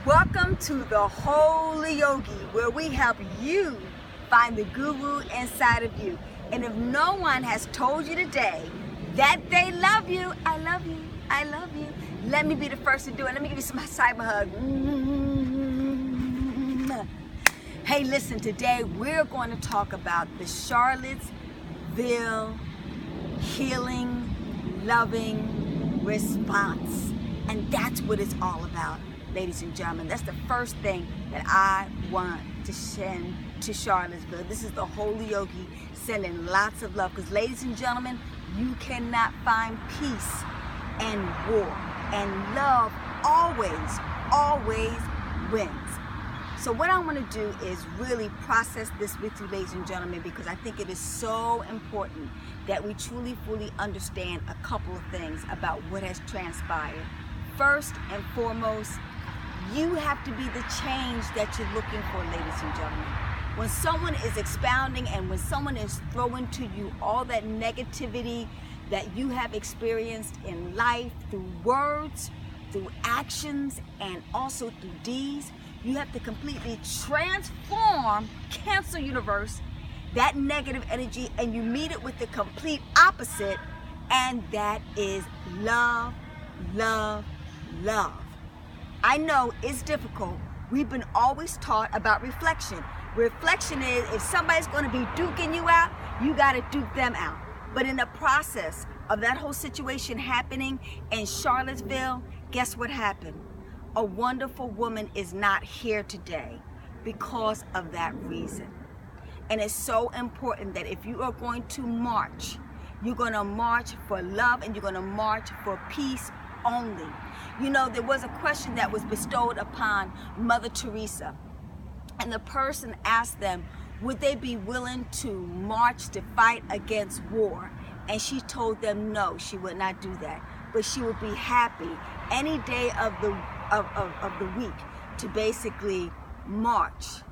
Welcome to the Holy Yogi, where we help you find the guru inside of you. And if no one has told you today that they love you, I love you, I love you, let me be the first to do it. Let me give you some cyber hug. Hey, listen, today we're going to talk about the Charlottesville healing, loving response. And that's what it's all about, ladies and gentlemen. That's the first thing that I want to send to Charlottesville. This is the Holy Yogi sending lots of love. Because, ladies and gentlemen, you cannot find peace and war. And love always wins. So what I want to do is really process this with you, ladies and gentlemen, because I think it is so important that we truly, fully understand a couple of things about what has transpired. First and foremost, you have to be the change that you're looking for, ladies and gentlemen. When someone is expounding and when someone is throwing to you all that negativity that you have experienced in life through words, through actions, and also through deeds, you have to completely transform, cancel universe, that negative energy, and you meet it with the complete opposite, and that is love, love, love. I know it's difficult. We've been always taught about reflection. Reflection is if somebody's going to be duking you out, you got to duke them out. But in the process of that whole situation happening in Charlottesville, guess what happened? A wonderful woman is not here today because of that reason. And it's so important that if you are going to march, you're going to march for love and you're going to march for peace only. You know, there was a question that was bestowed upon Mother Teresa, and the person asked them, would they be willing to march to fight against war? And she told them no, she would not do that, but she would be happy any day of the week to basically march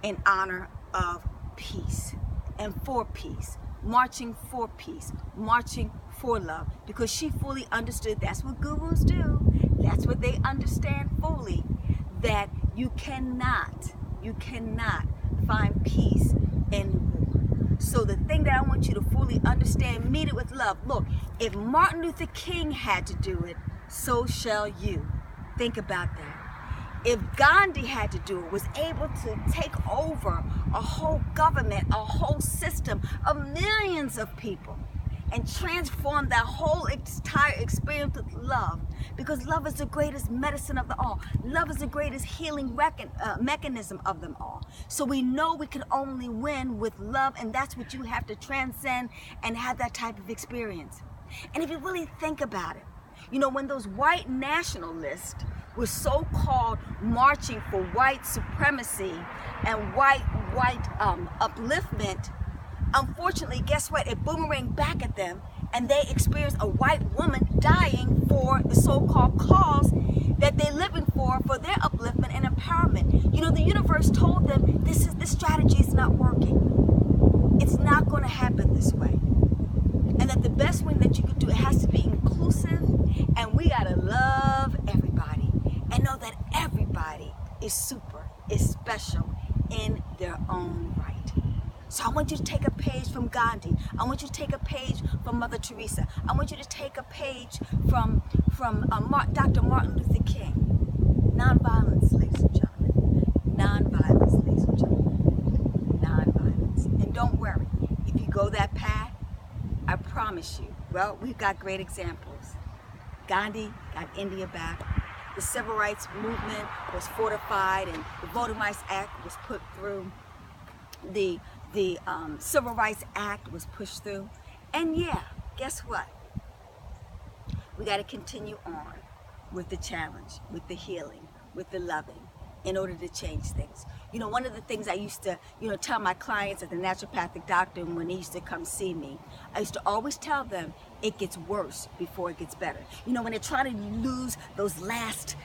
in honor of peace and for peace. Marching for peace, marching for love, because she fully understood that's what gurus do. That's what they understand fully, that you cannot find peace in war. So the thing that I want you to fully understand, meet it with love. Look, if Martin Luther King had to do it, so shall you. Think about that. If Gandhi had to do it, was able to take over a whole government, a whole system of millions of people and transform that whole entire experience with love, because love is the greatest medicine of them all. Love is the greatest healing mechanism of them all. So we know we can only win with love, and that's what you have to transcend and have that type of experience. And if you really think about it, you know, when those white nationalists were so-called marching for white supremacy and white upliftment, unfortunately, guess what? It boomeranged back at them, and they experienced a white woman dying for the so-called cause that they're living for their upliftment and empowerment. You know, the universe told them this strategy is not working. It's not going to happen this way. And that the best way that you could do it has to be inclusive, and we gotta love everybody and know that everybody is super, is special in their own right. So I want you to take a page from Gandhi. I want you to take a page from Mother Teresa. I want you to take a page from Dr. Martin Luther King. Nonviolence, ladies and gentlemen. Nonviolence, ladies and gentlemen. Nonviolence. And don't worry, if you go that path, I promise you, well, we've got great examples. Gandhi got India back. The Civil Rights Movement was fortified, and the Voting Rights Act was put through. The Civil Rights Act was pushed through. And yeah, guess what? We got to continue on with the challenge, with the healing, with the loving, in order to change things. You know, one of the things I used to, tell my clients at the naturopathic doctor when they used to come see me, I used to always tell them it gets worse before it gets better. You know, when they're trying to lose those last,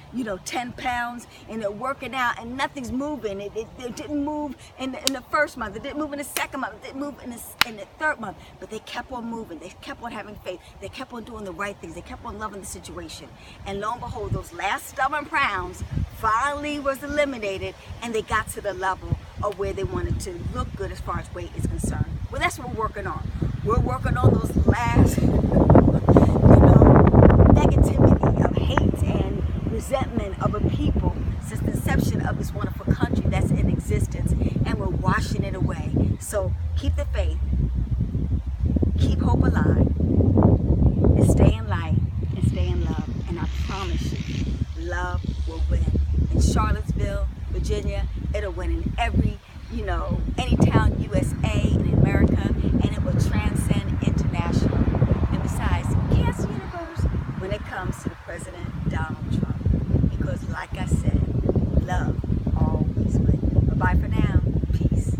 10 pounds and they're working out and nothing's moving. It didn't move in the first month. It didn't move in the second month. It didn't move in the third month. But they kept on moving. They kept on having faith. They kept on doing the right things. They kept on loving the situation. And lo and behold, those last stubborn pounds finally was eliminated, and they got to the level of where they wanted to look good as far as weight is concerned. Well, that's what we're working on. We're working on those last, negativity of hate and resentment of a people since the inception of this wonderful country that's in existence, and we're washing it away. So keep the faith, keep hope alive, and stay in light, and stay in love. And I promise you, love will win. In Charlottesville, Virginia, it'll win in every, any town USA in America, and it will transcend international. And besides, Cancer Universe when it comes to the President Donald Trump. Because like I said, love always wins. Bye-bye for now. Peace.